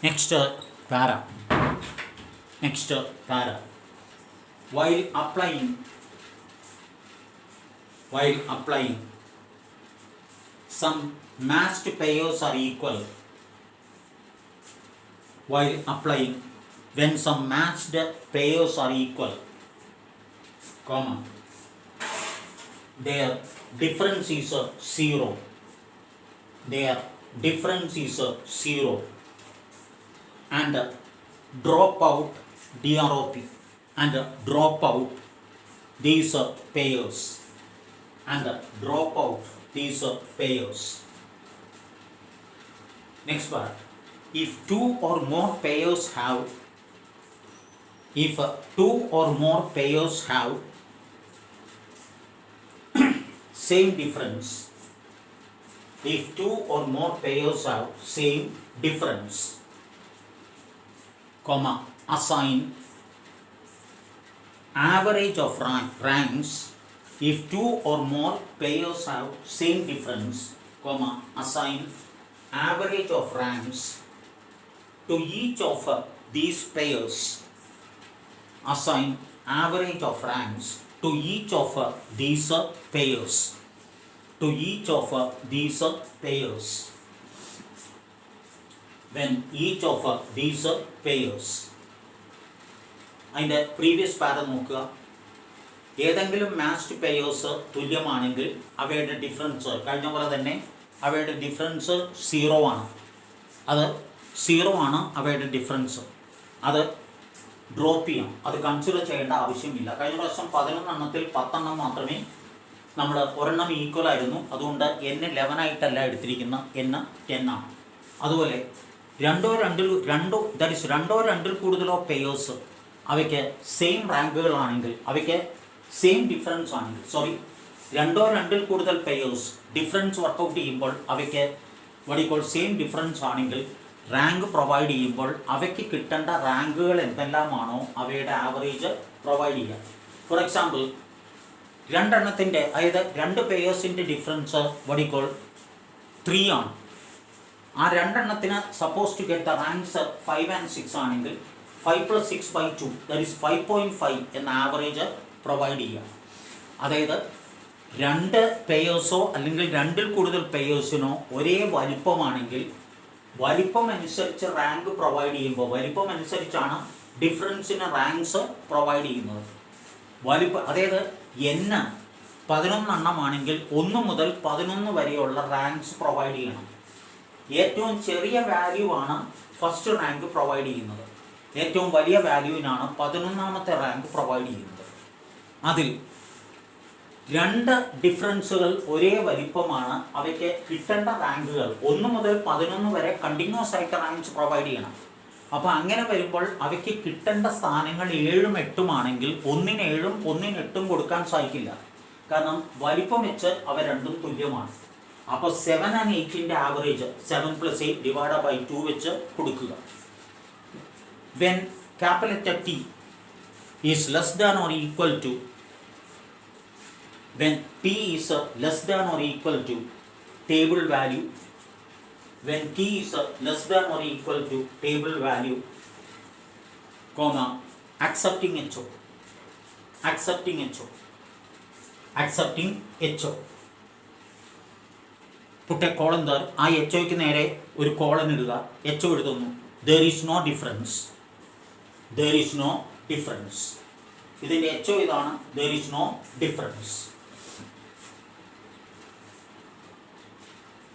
Next para. Next para. While applying some matched pairs are equal. While applying, when some matched pairs are equal, comma, their difference is 0. Their difference is 0. And drop out DROP and drop out these pairs and drop out these pairs. Next part. If two or more pairs have same difference, if two or more pairs have same difference, comma, assign average of ranks. If two or more pairs have same difference, comma, assign average of ranks to each of these pairs. Assign average of ranks to each of these pairs. To each of these pairs. When each of these pairs. അതിൻ്റെ previous പാര നോക്കുക. ഏതെങ്കിലും matched pairs തുല്യമാണെങ്കിൽ അവയുടെ difference കഴിഞ്ഞ പോലെ തന്നെ അവയുടെ ഡിഫറൻസ് 0 ആണ്. അത് 0 ആണ് അവയുടെ ഡിഫറൻസ്. അത് ഡ്രോപ്പ് ചെയ്യാം. അത് കൺസിഡർ ചെയ്യേണ്ട ആവശ്യമില്ല. കഴിഞ്ഞ പ്രാവശ്യം 11 എണ്ണത്തിൽ 10 എണ്ണം മാത്രമേ നമ്മൾ ഒരെണ്ണം ഈക്വൽ ആയിരുന്നു. അതുകൊണ്ട് n 11 ആയിട്ടല്ല എടുത്തിരിക്കുന്ന n 10 ആണ്. അതുപോലെ രണ്ടോ രണ്ടിൽ കൂടുതലോ പെയേഴ്സ് അവയ്ക്ക് സെയിം റാങ്കുകളാണെങ്കിൽ, അവയ്ക്ക് സെയിം ഡിഫറൻസ് ആണെങ്കിൽ, രണ്ടിൽ കൂടുതൽ പെയേഴ്സ് ഡിഫറൻസ് വർക്കൗട്ട് ചെയ്യുമ്പോൾ അവയ്ക്ക് വടിക്കോൾ സെയിം ഡിഫറൻസ് ആണെങ്കിൽ റാങ്ക് പ്രൊവൈഡ് ചെയ്യുമ്പോൾ അവയ്ക്ക് കിട്ടേണ്ട റാങ്കുകൾ എന്തെല്ലാമാണോ അവയുടെ ആവറേജ് പ്രൊവൈഡ് ചെയ്യുക. ഫോർ എക്സാമ്പിൾ, രണ്ടെണ്ണത്തിൻ്റെ അതായത് 2 പെയേഴ്സിൻ്റെ ഡിഫറൻസ് വടിക്കോൾ 3 ആണ്. ആ രണ്ടെണ്ണത്തിന് suppose to get the ranks 5 and 6 ആണെങ്കിൽ 5 + 6/2 ദാറ്റ് ഈസ് 5.5 എന്ന ആവറേജ് പ്രൊവൈഡ് ചെയ്യുക. അതായത് 2 പെയേഴ്സോ അല്ലെങ്കിൽ 2-ൽ കൂടുതൽ പെയേഴ്സിനോ ഒരേ വലിപ്പമാണെങ്കിൽ വലിപ്പം അനുസരിച്ച് റാങ്ക് പ്രൊവൈഡ് ചെയ്യുമ്പോൾ വലിപ്പം അനുസരിച്ചാണ് ഡിഫറൻസിന് റാങ്ക്സ് പ്രൊവൈഡ് ചെയ്യുന്നത്. അതായത് n 11 എണ്ണമാണെങ്കിൽ 1 മുതൽ 11 വരെയുള്ള റാങ്ക്സ് പ്രൊവൈഡ് ചെയ്യണം. ഏറ്റവും ചെറിയ വാല്യൂ ആണ് ഫസ്റ്റ് റാങ്ക് പ്രൊവൈഡ് ചെയ്യുന്നത്. ഏറ്റവും വലിയ വാല്യൂവിനാണ് 11ാമത്തെ റാങ്ക് പ്രൊവൈഡ് ചെയ്യുന്നത്. അതിൽ 2 ഡിഫറൻസുകൾ ഒരേ വലിപ്പമാണ്. അവയ്ക്ക് കിട്ടേണ്ട റാങ്കുകൾ 1 മുതൽ 11 വരെ കണ്ടിന്യൂസ് ആയിട്ട് റാങ്ക്സ് പ്രൊവൈഡ് ചെയ്യണം. അപ്പോൾ അങ്ങനെ വരുമ്പോൾ അവയ്ക്ക് കിട്ടേണ്ട സ്ഥാനങ്ങൾ 7ഉം 8ഉം ആണെങ്കിൽ 1-ന് 7ഉം 1-ന് 8ഉം കൊടുക്കാൻ സാധിക്കില്ല. കാരണം വലിപ്പം വെച്ച് അവ രണ്ടും തുല്യമാണ്. അപ്പോൾ 7 and 8ൻ്റെ ആവറേജ് 7 + 8 / 2 വെച്ച് കൊടുക്കുക. When capital T is less than or equal to, when P is less than or equal to table value, when T is less than or equal to table value, comma, accepting HO, put a colon there. ആ HOയ്ക്ക് നേരെ ഒരു colon ഇടുക. HO എഴുതുന്നു. There is no difference. ഇതിൻ്റെ HO ഇതാണ്. There is no difference.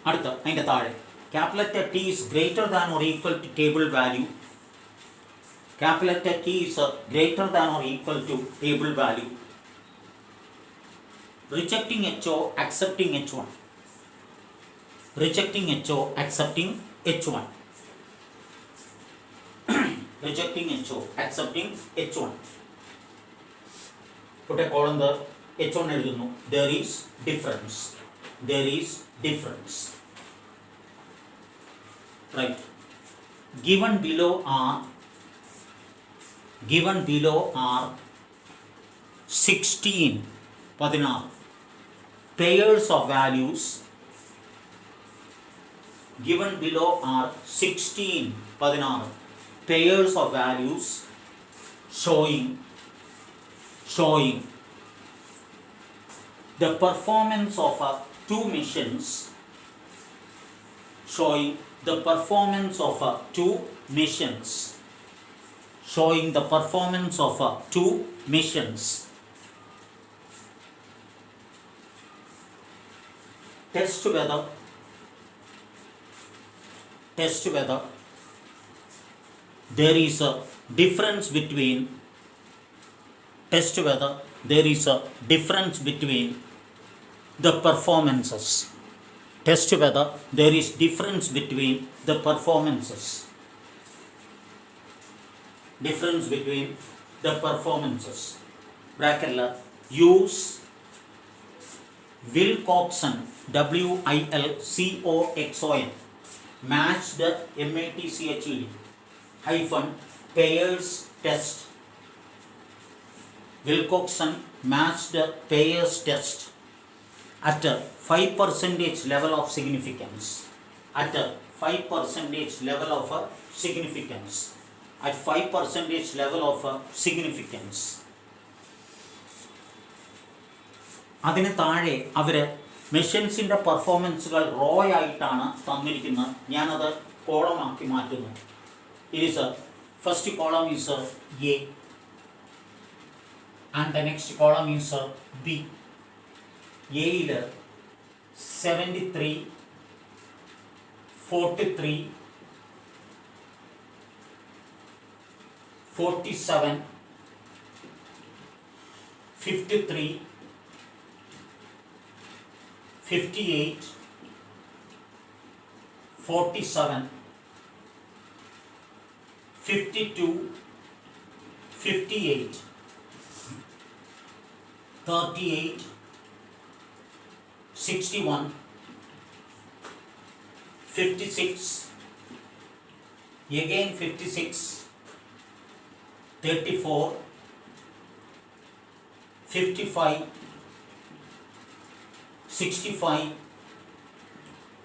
അടുത്ത അതിൻ്റെ താഴെ capital T is greater than or equal to table value. Capital T is greater than or equal to table value. Rejecting HO, accepting H1. Rejecting HO, accepting H1. Rejecting HO, accepting H1. Put a colon there. H1 എഴുതുന്നു. There is difference. Right. Given below are 16 pairs of values given below are 16 pairs of values showing the performance of two machines, showing the performance of two machines, showing the performance of two machines. Test whether there is a difference between the performances. Test whether there is difference between the performances. Bracket la use Wilcoxon WILCOXON matched MATCHED hyphen pairs test. Wilcoxon matched pairs test at a 5% level of significance. At 5% level of significance. അതിന് താഴെ അവർ മെഷീൻസിൻ്റെ പെർഫോമൻസുകൾ raw ആയിട്ടാണ് തന്നിരിക്കുന്നത്. ഞാനത് കോളമാക്കി മാറ്റുന്നു. It first column is A and the next column is B. എയിൽ 73, 43, 47, 53, 58, 47, 52, 58, 38, 61, 56, again 56, 34, 55, 65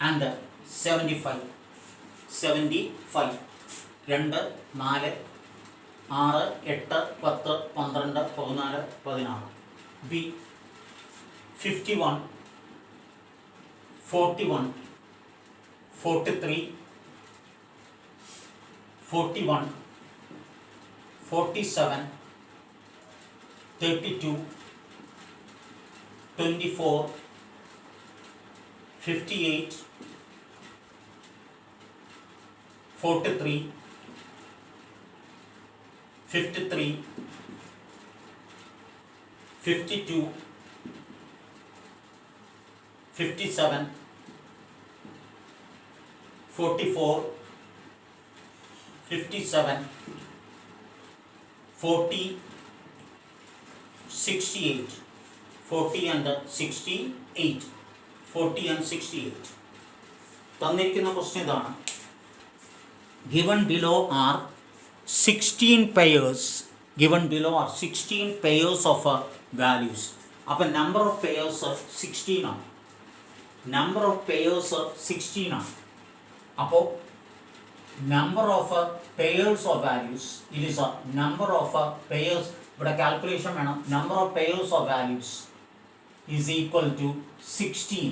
and 75. 75. 2, 4, 6, 8, 10, 12, 14, 16. B 51, 41, 43, 41, 47, 32, 24, 58, 43, 53, 52, 57, 44, 57, 40, 68, 40 and 68, 40 and 68. തന്നിരിക്കുന്ന question ഇതാണ്. Given below are 16 pairs. Given below are 16 pairs of values. അപ്പോൾ നമ്പർ ഓഫ് പെയേഴ്സ് 16 ആണ്. Number of pairs 16 ആണ്. അപ്പോൾ number of pairs of values it is A number of pairs. ഇവിടെ calculation വേണം. Number of pairs of values is equal to 16.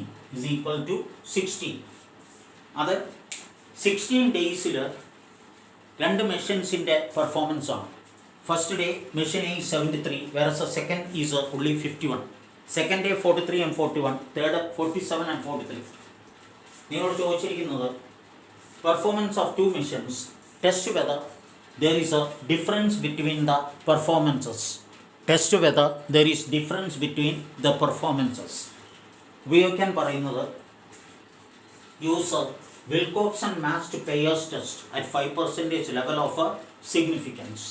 അത് 16 ഡേയ്സിൽ രണ്ട് മെഷീൻസിൻ്റെ performance ആണ്. First day machine A is 73, whereas the second is only 51. Second day 43 and 41, third 47 and 43. നിങ്ങളോട് ചോദിച്ചിരിക്കുന്നത് performance of two machines, test whether there is a difference between the performances. Test whether there is difference between the performances. ഉപയോഗിക്കാൻ പറയുന്നത് use Wilcoxon matched pairs test at 5% level of significance.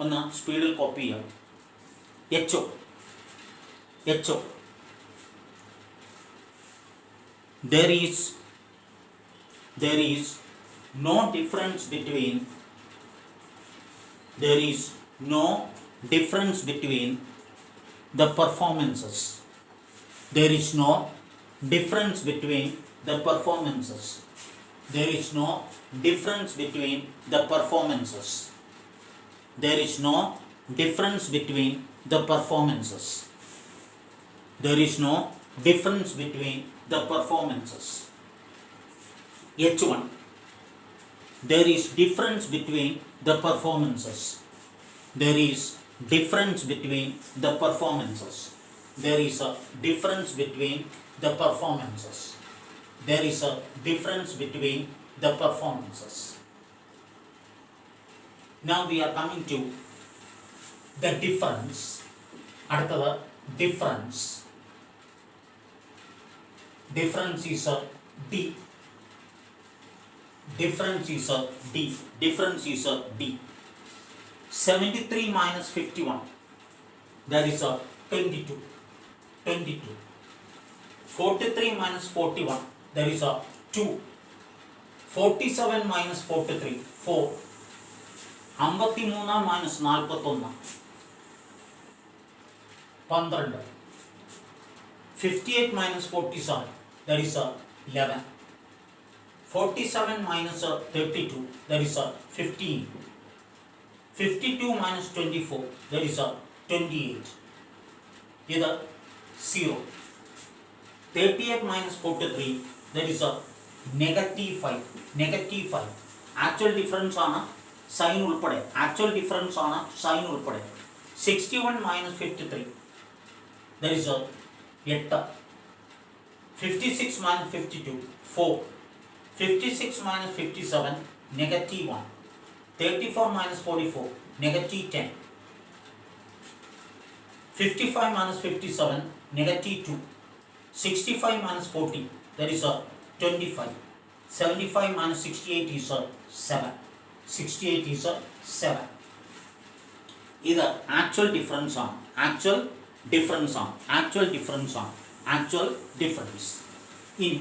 ഒന്ന് സ്പീഡിൽ copy ചെയ്യാം. HO there is no difference between the performances. There is no difference between the performances. there is no difference between the performances. There is no difference between the performances. There is no difference between the performances. H1, there is difference between the performances. There is difference between the performances. There is a difference between the performances. There is a difference between the performances. Now we are coming to the difference. അടുത്തത് difference. Difference is a D. Difference is a D. Difference is a D. 73 minus 51. That is a 22. 22. 43 minus 41. That is a 2. 47 minus 43. 4. 53 minus 41. 12. 58 minus 47. That is a 11. 47 minus 32. That is a 15. 52 minus 24. That is a 28. Either 0. 38 minus 43. That is a negative 5. Negative 5. Actual difference ആണ് sign ഉൾപ്പെടെ. Actual difference ആണ് sign ഉൾപ്പെടെ. 61 minus 53. That is a 8. 56 minus 52. 4. 56 minus 57. Negative 1. 34 minus 44. Negative 10. 55 minus 57. Negative 2. 65 minus 40. That is a 25. 75 minus 68 is a 7. 68 is a 7. ഇത് actual difference ആണ്. Actual difference ആണ്. Actual difference ആണ്. Actual difference. In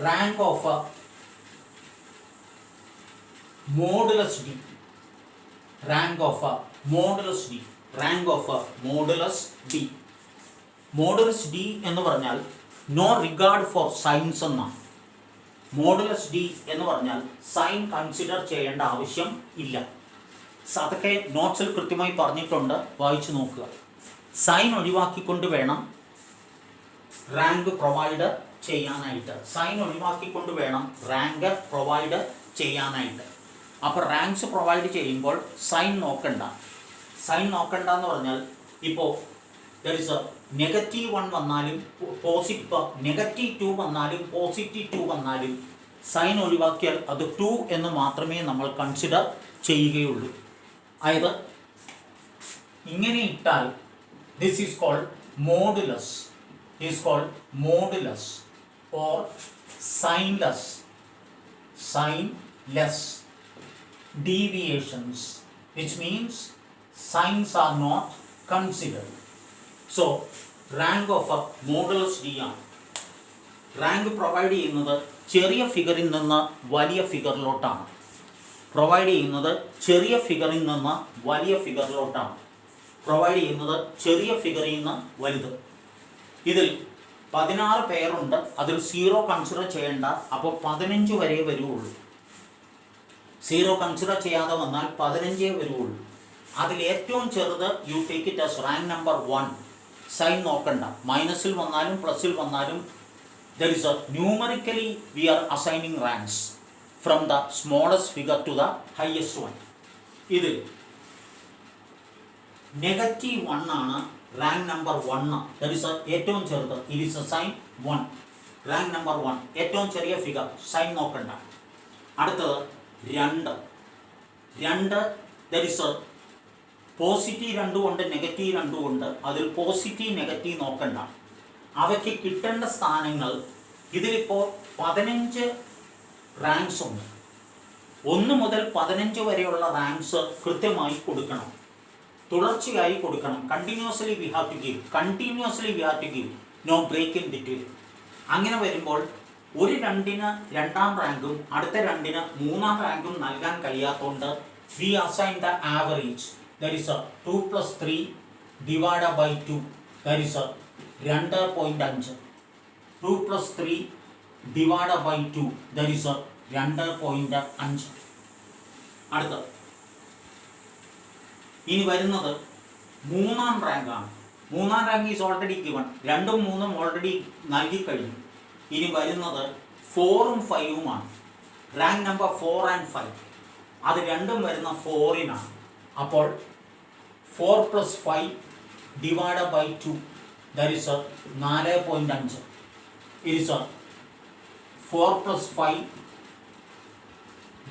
rank of modulus D. Rank of modulus D. Rank of modulus D. Modulus D എന്ന് പറഞ്ഞാൽ no regard four signs എന്നാണ്. Modulus D എന്ന് പറഞ്ഞാൽ sign consider ചെയ്യേണ്ട ആവശ്യം ഇല്ല. അതൊക്കെ നോട്ട്സിൽ കൃത്യമായി പറഞ്ഞിട്ടുണ്ട്, വായിച്ചു നോക്കുക. സൈൻ ഒഴിവാക്കിക്കൊണ്ട് വേണം റാങ്ക് പ്രൊവൈഡ് ചെയ്യാനായിട്ട്. സൈൻ ഒഴിവാക്കിക്കൊണ്ട് വേണം റാങ്ക് പ്രൊവൈഡ് ചെയ്യാനായിട്ട്. അപ്പോൾ റാങ്ക്സ് പ്രൊവൈഡ് ചെയ്യുമ്പോൾ സൈൻ നോക്കണ്ട. സൈൻ നോക്കണ്ട എന്ന് പറഞ്ഞാൽ ഇപ്പോൾ ദർ ഇസ് എ നെഗറ്റീവ് 1 വന്നാലും നെഗറ്റീവ് 2 വന്നാലും പോസിറ്റീവ് 2 വന്നാലും സൈൻ ഒഴിവാക്കിയാൽ അത് 2 എന്ന് മാത്രമേ നമ്മൾ കൺസിഡർ ചെയ്യുകയുള്ളൂ. അതായത് ഇങ്ങനെ ഇട്ടാൽ this is called modulus. Is called modulus or signless. Signless deviations, which means signs are not considered. So rank of a modulus D ആണ്. റാങ്ക് പ്രൊവൈഡ് ചെയ്യുന്നത് ചെറിയ ഫിഗറിൽ നിന്ന് വലിയ ഫിഗറിലോട്ടാണ്. പ്രൊവൈഡ് ചെയ്യുന്നത് ചെറിയ ഫിഗറിൽ നിന്ന് വലിയ ഫിഗറിലോട്ടാണ്. പ്രൊവൈഡ് ചെയ്യുന്നത് ചെറിയ ഫിഗറിൽ നിന്ന് വലുത്. ഇതിൽ 16 പേരുണ്ട്. അതിൽ 0 കൺസിഡർ ചെയ്യേണ്ട. അപ്പോൾ 15 വരെ വരുള്ളൂ. 0 കൺസിഡർ ചെയ്യാതെ വന്നാൽ 15 വരുള്ളൂ. അതിൽ ഏറ്റവും ചെറുത് you take it as rank number 1. Sign നോക്കണ്ട. മൈനസിൽ വന്നാലും പ്ലസിൽ വന്നാലും there is a numerically we are assigning ranks from the smallest figure to the highest one. ഇതിൽ നെഗറ്റീവ് 1 ആണ് റാങ്ക് നമ്പർ 1. ദാറ്റ് ഈസ് ഏറ്റവും ചെറുത്. It is a sign 1. Rank number 1 ഏറ്റവും ചെറിയ ഫിഗർ, സൈൻ നോക്കണ്ട. അടുത്തത് 2. ദാറ്റ് ഈസ് പോസിറ്റീവ് 2 ഉണ്ട്, negative 2 ഉണ്ട്. അതിൽ പോസിറ്റീവ് നെഗറ്റീവ് നോക്കണ്ട. അവയ്ക്ക് കിട്ടേണ്ട സ്ഥാനങ്ങൾ ഇതിലിപ്പോൾ 15 റാങ്ക്സ് ഉണ്ട്. 1 മുതൽ 15 വരെയുള്ള റാങ്ക്സ് കൃത്യമായി കൊടുക്കണം, തുടർച്ചയായി കൊടുക്കണം. Continuously we have to give, no break in between. അങ്ങനെ വരുമ്പോൾ ഒരു 2-ന് 2-ാം റാങ്കും അടുത്ത 2-ന് 3-ാം റാങ്കും നൽകാൻ കഴിയാത്തതുകൊണ്ട് we assign the average. That is 2 + 3 divided by 2. That is 2.5. 2 + 3 divide by 2 that is 2.5. അടുത്തത് ഇനി വരുന്നത് മൂന്നാം റാങ്കാണ്. മൂന്നാം റാങ്ക് ഈസ് ഓൾറെഡി ഗിവൺ. 2ഉം 3ഉം ഓൾറെഡി നൽകിക്കഴിഞ്ഞു. ഇനി വരുന്നത് 4ഉം 5ഉമാണ്. റാങ്ക് നമ്പർ 4 ആൻഡ് 5 അത് രണ്ടും വരുന്ന 4-നാണ്. അപ്പോൾ 4 + 5 divide by 2 that is 4.5. It is 4 + 5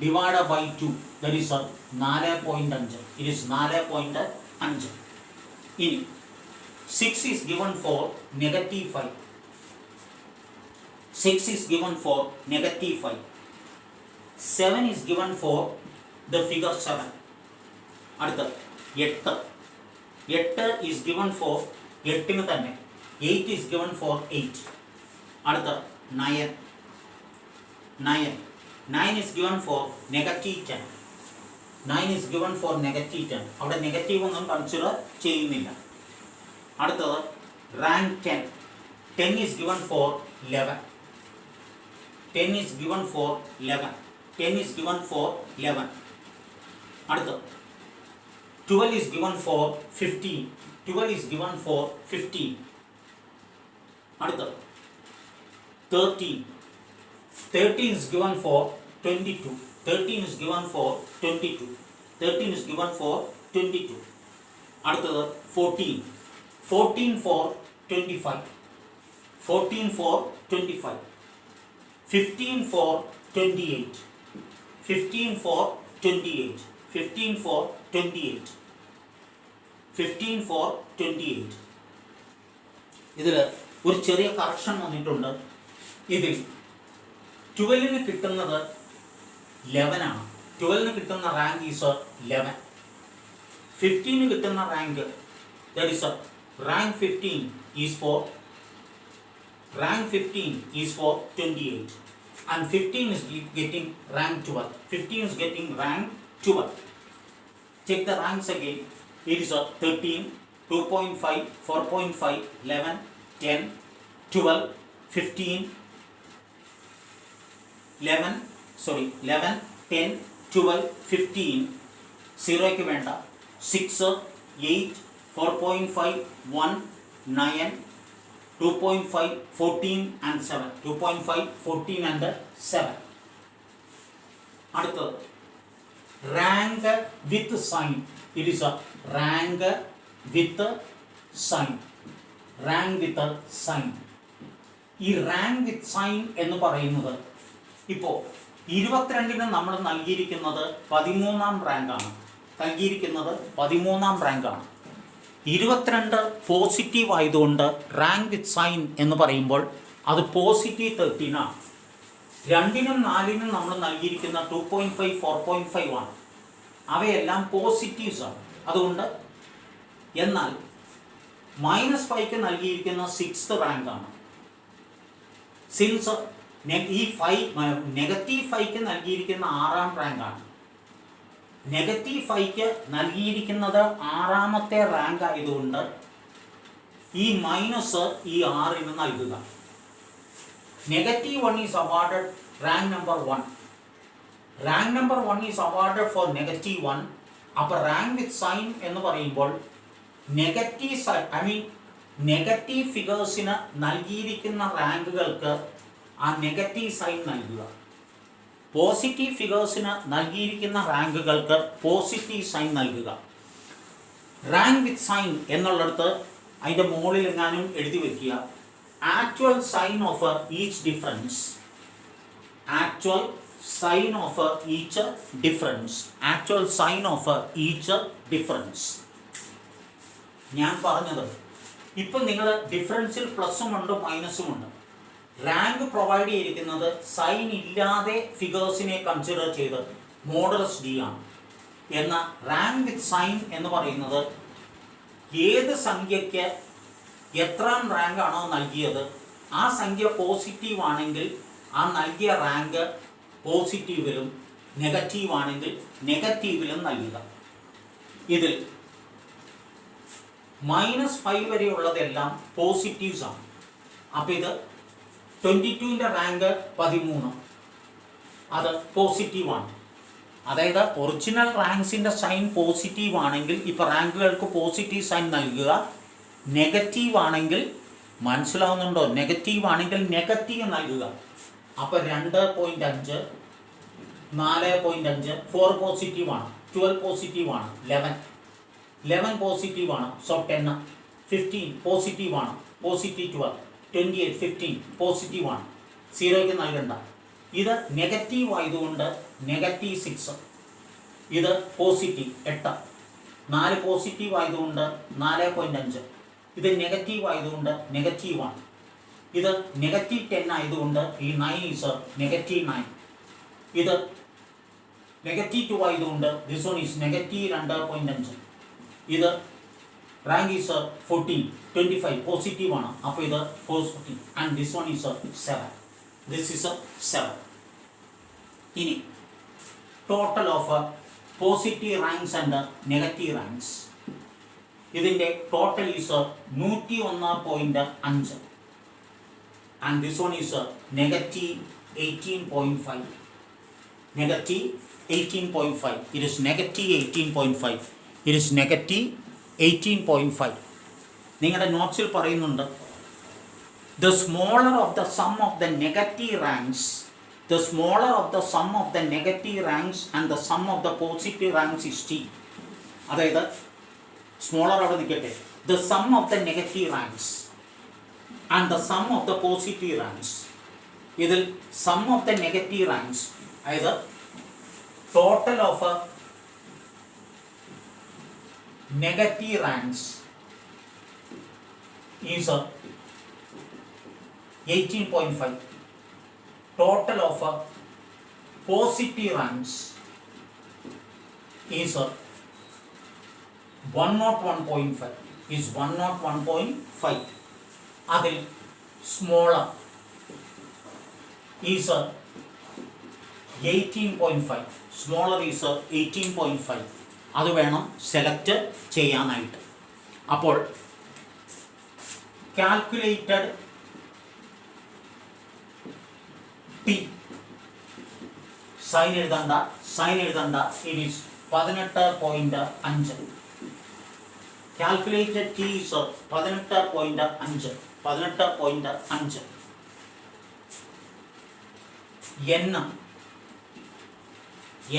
divide by 2 that is 4.5. It is 4.5. ഇനി 6 is given for -5. 6 is given for -5. 7 is given for the figure 7. അടുത്തത് 8. 8 is given for 8-ന് തന്നെ. 8 is given for 8. അടുത്തത് 9. 9 is given for -10. 9 is given for -10. അവിടെ negative ഒന്നും consider ചെയ്യുന്നില്ല. അടുത്തത് rank 10. 10 is given for 11. 10 is given for 11. 10 is given for 11. അടുത്തത് 12 is given for 15. 12 is given for 15. അടുത്തത് 13. 13 is given for 22. 13 is given for 22. 13 is given for 22. അടുത്തത് 14. 14 for 25. 14 for 25. 15 for 28. 15 for 28. 15 for 28. 15 for 28. ഇതിൽ ഒരു ചെറിയ correction വന്നിട്ടുണ്ട്. ഇതിൽ 12-ന് കിട്ടുന്നത് 11-ആണ്. 12-ന് കിട്ടുന്ന റാങ്ക് ഈസ് 11. 15-ന് കിട്ടുന്ന rank that is rank 15 is for 28 and 15 is getting rank 12. 15 is getting rank 12. Check the ranks again. It is 13, 2.5, 4.5, 11, 10, 12, 15, 11, 10, 12, 15, 0-ക്ക് വേണ്ട 6, 8, 4.5, 1, 9, 2.5, 14 and 7. 2.5, 14 and 7. അടുത്തത് rank with sign. It is rank with sign. Rank with sign. ഈ rank with sign എന്ന് പറയുന്നത് ഇപ്പോൾ 22-ന് നമ്മൾ നൽകിയിരിക്കുന്നത് 13-ാം റാങ്കാണ്. 22 പോസിറ്റീവ് ആയതുകൊണ്ട് റാങ്ക് വിത്ത് സൈൻ എന്ന് പറയുമ്പോൾ അത് പോസിറ്റീവ് 13-ആണ്. 2-നും 4-നും നമ്മൾ നൽകിയിരിക്കുന്ന 2.5, 4.5 ആണ്. അവയെല്ലാം പോസിറ്റീവ്സ് ആണ്. അതുകൊണ്ട് എന്നാൽ -5-ക്ക് നൽകിയിരിക്കുന്ന 6th റാങ്കാണ്. സിൻസ് ഈ -5-ക്ക് നൽകിയിരിക്കുന്ന 6-ാം റാങ്കാണ്. -5-ക്ക് നൽകിയിരിക്കുന്നത് 6-ാമത്തെ റാങ്ക് ആയതുകൊണ്ട് ഈ മൈനസ് ഈ 6-ന് നൽകുക. -1 is awarded rank number 1. Rank number 1 is awarded for -1. അപ്പോൾ റാങ്ക് വിത്ത് സൈൻ എന്ന് പറയുമ്പോൾ നെഗറ്റീവ് ഫിഗേഴ്സിന് നൽകിയിരിക്കുന്ന റാങ്കുകൾക്ക് ആ നെഗറ്റീവ് സൈൻ നൽകുക. പോസിറ്റീവ് ഫിഗേഴ്സിന് നൽകിയിരിക്കുന്ന റാങ്കുകൾക്ക് പോസിറ്റീവ് സൈൻ നൽകുക. റാങ്ക് വിത്ത് സൈൻ എന്നുള്ളിടത്ത് അതിൻ്റെ മുകളിൽ എങ്ങാനും എഴുതി വയ്ക്കുക actual sign of each difference. Actual sign of each difference. Actual sign of each difference. ഞാൻ പറഞ്ഞത് ഇപ്പം നിങ്ങൾ ഡിഫറൻസിൽ പ്ലസും ഉണ്ട് മൈനസും ഉണ്ട്. റാങ്ക് പ്രൊവൈഡ് ചെയ്തിരിക്കുന്നത് സൈൻ ഇല്ലാതെ ഫിഗേഴ്സിനെ കൺസിഡർ ചെയ്ത് മോഡറസ് ഡി ആണ്. എന്നാൽ റാങ്ക് വിത്ത് സൈൻ എന്ന് പറയുന്നത് ഏത് സംഖ്യയ്ക്ക് എത്രാം റാങ്ക് ആണോ നൽകിയത് ആ സംഖ്യ പോസിറ്റീവ് ആണെങ്കിൽ ആ നൽകിയ റാങ്ക് പോസിറ്റീവിലും നെഗറ്റീവ് ആണെങ്കിൽ നെഗറ്റീവിലും നൽകുക. ഇതിൽ -5 വരെയുള്ളതെല്ലാം പോസിറ്റീവ്സ് ആണ്. അപ്പോൾ ഇത് 22ൻ്റെ റാങ്ക് 13, അത് പോസിറ്റീവാണ്. അതായത് ഒറിജിനൽ റാങ്ക്സിൻ്റെ സൈൻ പോസിറ്റീവ് ആണെങ്കിൽ ഇപ്പോൾ റാങ്കുകൾക്ക് പോസിറ്റീവ് സൈൻ നൽകുക. നെഗറ്റീവ് ആണെങ്കിൽ, മനസ്സിലാവുന്നുണ്ടോ, നെഗറ്റീവ് ആണെങ്കിൽ നെഗറ്റീവ് നൽകുക. അപ്പോൾ 2.5, 4.5, 4 പോസിറ്റീവാണ്, 12 പോസിറ്റീവാണ്, 11 പോസിറ്റീവാണ്, സോ 10, 15 പോസിറ്റീവാണ്, പോസിറ്റീവ് 12, 28, 15 പോസിറ്റീവാണ്, 0ക്ക് നൽകണ്ട. ഇത് നെഗറ്റീവ് ആയതുകൊണ്ട് -6, ഇത് പോസിറ്റീവ് 8, 4 പോസിറ്റീവ് ആയതുകൊണ്ട് 4.5, ഇത് നെഗറ്റീവ് ആയതുകൊണ്ട് നെഗറ്റീവാണ്. ഇത് -10 ആയതുകൊണ്ട് ഈ 9 ഈസ് -9. ഇത് -2 ആയതുകൊണ്ട് ദിസ് വൺ ഈസ് -2.5. ഇത് റാങ്ക് ഈസ് 14, 25 പോസിറ്റീവാണ്, അപ്പോൾ ഇത് 14 and this one is 7. This is 7. ഇനി total of positive ranks and negative ranks. ഇതിൻ്റെ total is 101.5 and this one is -18.5. -18.5. It is -18.5. It is -18.5. നിങ്ങളുടെ നോട്ട്സിൽ പറയുന്നുണ്ട്, the smaller of the sum of the negative ranks, the smaller of the sum of the negative ranks and the sum of the positive ranks is t. അതായത് smaller അവിടെ നിൽക്കട്ടെ, the sum of the negative ranks and the sum of the positive ranks. ഇതിൽ sum of the negative ranks, അതായത് total of negative ranks is 18.5. Total of positive ranks is 101.5. Is 101.5. അതിൽ smaller is 18.5. Smaller is 18.5. അത് വേണം select ചെയ്യാനായിട്ട്. അപ്പോൾ calculated T sign എഴുതണ്ട. It is 18.5. Calculated T is 18.5.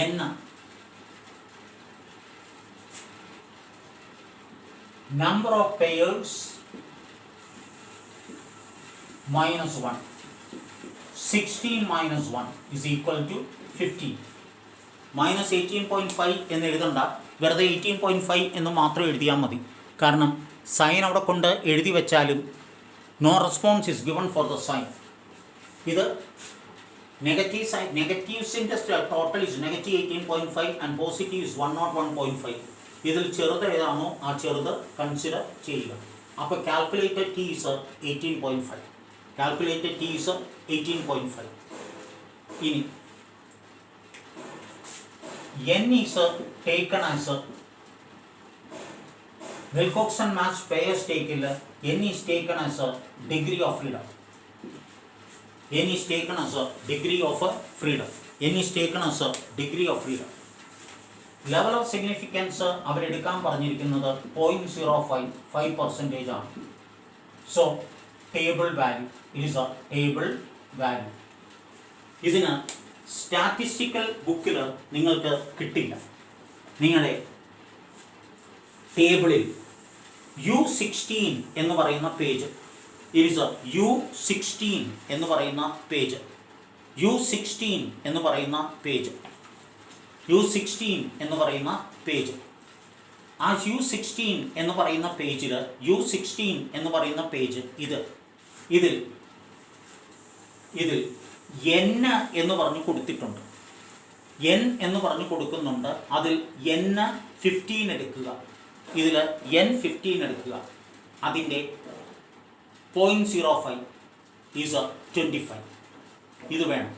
n number of pairs -1. 16 minus 1 is equal to 15. -18.5 എന്ന് എഴുതണ്ട, വെറുതെ 18.5 എന്ന് മാത്രം എഴുതിയാൽ മതി. കാരണം സൈൻ അവിടെ കൊണ്ട് എഴുതി വെച്ചാലും no response is given for the sign. ഇത് നെഗറ്റീവ് സൈൻ, നെഗറ്റീവ്സിൻ്റെ total is -18.5 and positive is 101.5. ഇതിൽ ചെറുത് ഏതാണോ ആ ചെറുത് കൺസിഡർ ചെയ്യുക. അപ്പോൾ calculated T is 18.5. Calculated T is 18.5. ഇനി n is taken as Wilcoxon match pairs taken. n is taken as a degree of freedom. n is taken as a degree of freedom. n is taken as a degree of freedom. Level of significance അവരെടുക്കാൻ പറഞ്ഞിരിക്കുന്നത് 0.05% ആണ്. So table value, it is a table value. ഇതിന് statistical ബുക്കിൽ നിങ്ങൾക്ക് കിട്ടില്ല. നിങ്ങളുടെ ടേബിളിൽ U16 എന്ന് പറയുന്ന page, it is a U16 എന്ന് പറയുന്ന പേജ്, U16 എന്ന് പറയുന്ന പേജ്, U16 എന്ന് പറയുന്ന പേജ്. ആ U16 എന്ന് പറയുന്ന പേജിൽ U16 എന്ന് പറയുന്ന പേജ് ഇതിൽ n എന്ന് പറഞ്ഞ് കൊടുത്തിട്ടുണ്ട്. n എന്ന് പറഞ്ഞ് കൊടുക്കുന്നുണ്ട്. അതിൽ n 15 എടുക്കുക, ഇതിൽ n 15 എടുക്കുക. അതിൻ്റെ 0.05 ഈസ് 25. ഇത് വേണം.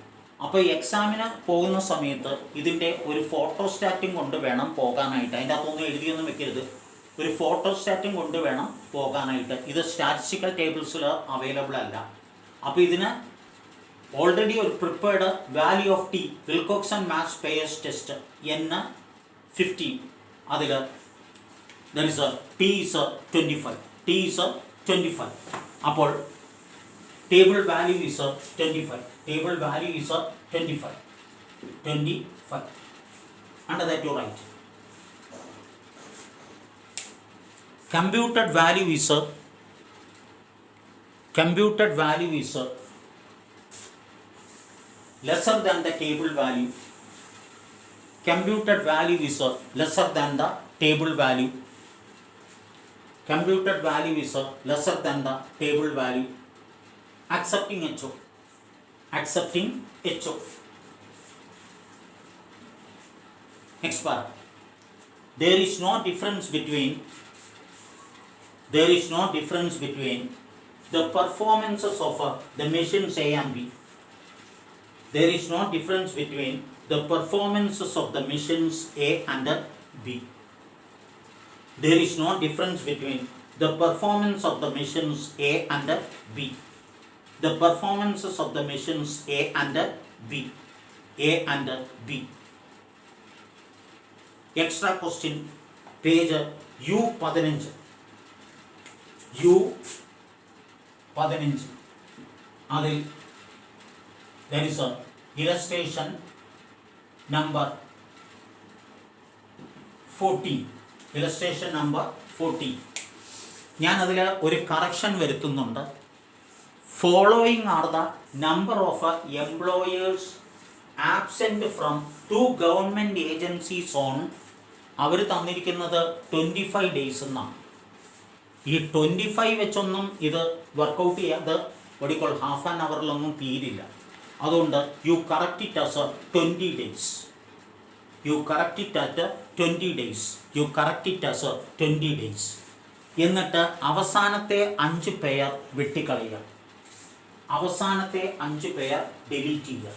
അപ്പോൾ എക്സാമിന് പോകുന്ന സമയത്ത് ഇതിൻ്റെ ഒരു ഫോട്ടോസ്റ്റാറ്റും കൊണ്ട് വേണം പോകാനായിട്ട്. അതിൻ്റെ അകത്തൊന്നും എഴുതിയൊന്നും വെക്കരുത്. ഒരു ഫോട്ടോസ്റ്റാറ്റും കൊണ്ട് വേണം പോകാനായിട്ട്. ഇത് സ്റ്റാറ്റിസ്റ്റിക്കൽ ടേബിൾസിൽ അവൈലബിൾ അല്ല. അപ്പോൾ ഇതിന് ഓൾറെഡി ഒരു prepared value of T Wilcoxon match pairs test n 15. അതിൽ there is a t is a 25. t is a 25. അപ്പോൾ table value is a 25. Table value is a 25. 25. Under that you write computed value is a lesser than the table value. Computed value is a lesser than the table value. Computed value is a lesser than the table value. Accepting HO. Accepting HO. Next part. There is no difference between the performances of the machines A and B. There is no difference between the performances of the machines A and B. There is no difference between the performance of the machines A and B. The performances of the machines A and B. A and B. Extra question, page U15. U15. അതിൽ there is a illustration number 14. Illustration number 14. ഞാൻ അതിൽ ഒരു correction വരുത്തുന്നുണ്ട്. Following are the number of employers absent from 2 government agencies on. അവർ തന്നിരിക്കുന്നത് 25 days എന്നാണ്. ഈ 25 വെച്ചൊന്നും ഇത് വർക്കൗട്ട് ചെയ്യാതെ ഒടിക്കോൾ ഹാഫ് ആൻ അവറിലൊന്നും തീരില്ല. അതുകൊണ്ട് U correct it as 20 days. U correct it at 20 days. U correct it as 20 days. എന്നിട്ട് അവസാനത്തെ 5 പേർ വെട്ടിക്കളയുക. അവസാനത്തെ 5 പേർ ഡിലീറ്റ് ചെയ്യുക.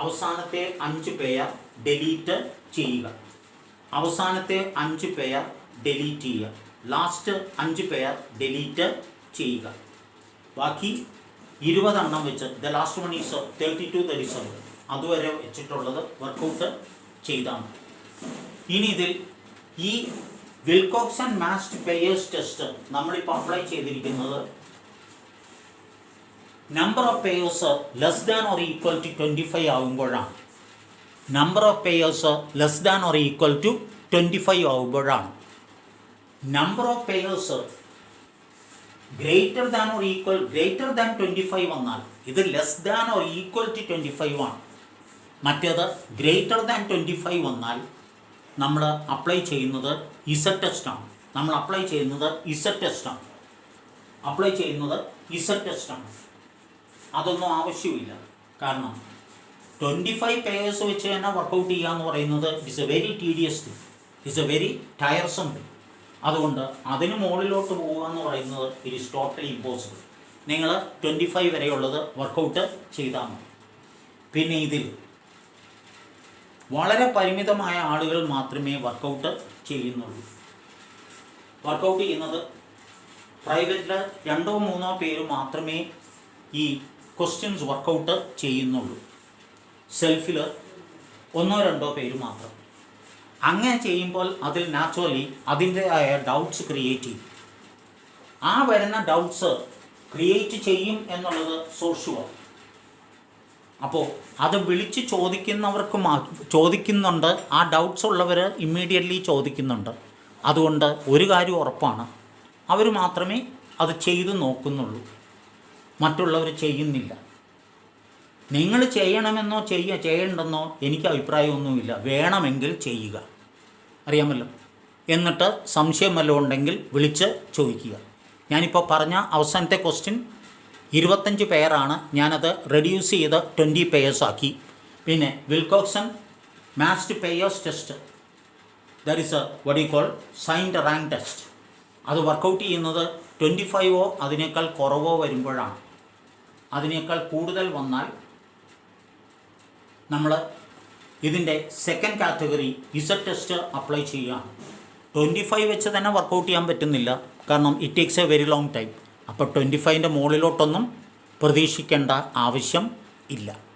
അവസാനത്തെ 5 പേർ ഡിലീറ്റ് ചെയ്യുക. അവസാനത്തെ 5 പേർ ഡിലീറ്റ് ചെയ്യുക. ലാസ്റ്റ് 5 പേർ ഡിലീറ്റ് ചെയ്യുക. ബാക്കി 20 എണ്ണം വെച്ച് ദ ലാസ്റ്റ് വൺ ഈസ് 32 37 അതുവരെ വെച്ചിട്ടുള്ളത് വർക്കൗട്ട് ചെയ്താണ്. ഇനി ഇതിൽ ഈ വിൽകോക്സൺ മാച്ച്ഡ് പെയേഴ്സ് ടെസ്റ്റ് നമ്മളിപ്പോൾ അപ്ലൈ ചെയ്തിരിക്കുന്നത് number of pairs less than or equal to 25 ആകുമ്പോഴാണ്. Number of pairs less than or equal to 25 ആകുമ്പോഴാണ്. Number of pairs greater than 25 വന്നാൽ ഇത് less than or equal to 25 ആണ്. മറ്റേത് greater than 25 വന്നാൽ നമ്മൾ അപ്ലൈ ചെയ്യുന്നത് ഇസഡ് ടെസ്റ്റാണ്. അപ്ലൈ ചെയ്യുന്നത് ഇസഡ് ടെസ്റ്റാണ്. അതൊന്നും ആവശ്യമില്ല. കാരണം 25 പേയേഴ്സ് വെച്ച് തന്നെ വർക്കൗട്ട് ചെയ്യുക എന്ന് പറയുന്നത് it's A very tedious thing. It's A very ടയർസം thing. അതുകൊണ്ട് അതിന് മുകളിലോട്ട് പോകുക എന്ന് പറയുന്നത് ഇറ്റ് ഈസ് ടോട്ടലി ഇമ്പോസിബിൾ. നിങ്ങൾ 25 വരെയുള്ളത് വർക്കൗട്ട് ചെയ്താൽ മതി. പിന്നെ ഇതിൽ വളരെ പരിമിതമായ ആളുകൾ മാത്രമേ വർക്കൗട്ട് ചെയ്യുന്നുള്ളൂ. വർക്കൗട്ട് ചെയ്യുന്നത് പ്രൈവറ്റിൽ 2-3 പേര് മാത്രമേ ഈ ക്വസ്റ്റ്യൻസ് വർക്കൗട്ട് ചെയ്യുന്നുള്ളൂ. സെൽഫിൽ 1-2 പേര് മാത്രം. അങ്ങനെ ചെയ്യുമ്പോൾ അതിൽ നാച്ചുറലി അതിൻ്റെതായ ഡൗട്ട്സ് ക്രിയേറ്റ് ചെയ്യും. ആ വരുന്ന ഡൗട്ട്സ് ക്രിയേറ്റ് ചെയ്യും എന്നുള്ളത് സോഷ്യുവർ. അപ്പോൾ അത് വിളിച്ച് ചോദിക്കുന്നുണ്ട്. ആ ഡൗട്ട്സ് ഉള്ളവർ ഇമ്മീഡിയറ്റ്ലി ചോദിക്കുന്നുണ്ട്. അതുകൊണ്ട് ഒരു കാര്യം ഉറപ്പാണ്, അവർ മാത്രമേ അത് ചെയ്തു നോക്കുന്നുള്ളൂ, മറ്റുള്ളവർ ചെയ്യുന്നില്ല. നിങ്ങൾ ചെയ്യണമെന്നോ ചെയ്യണ്ടെന്നോ എനിക്ക് അഭിപ്രായമൊന്നുമില്ല. വേണമെങ്കിൽ ചെയ്യുക, അറിയാമല്ലോ. എന്നിട്ട് സംശയം വല്ലതും ഉണ്ടെങ്കിൽ വിളിച്ച് ചോദിക്കുക. ഞാനിപ്പോൾ പറഞ്ഞ അവസാനത്തെ ക്വസ്റ്റ്യൻ 25 പേരാണ്. ഞാനത് റെഡ്യൂസ് ചെയ്ത് 20 പേയേഴ്സ് ആക്കി. പിന്നെ Wilcoxon matched pairs test, that is what you call signed rank test. അത് വർക്കൗട്ട് ചെയ്യുന്നത് 25 അതിനേക്കാൾ കുറവോ വരുമ്പോഴാണ്. അതിനേക്കാൾ കൂടുതൽ വന്നാൽ നമ്മൾ ഇതിൻ്റെ second category Z test apply ചെയ്യുകയാണ്. 25 വെച്ച് തന്നെ വർക്കൗട്ട് ചെയ്യാൻ പറ്റുന്നില്ല, കാരണം it takes A very long time. അപ്പോൾ 25ൻ്റെ മുകളിലോട്ടൊന്നും പ്രതീക്ഷിക്കേണ്ട ആവശ്യം ഇല്ല.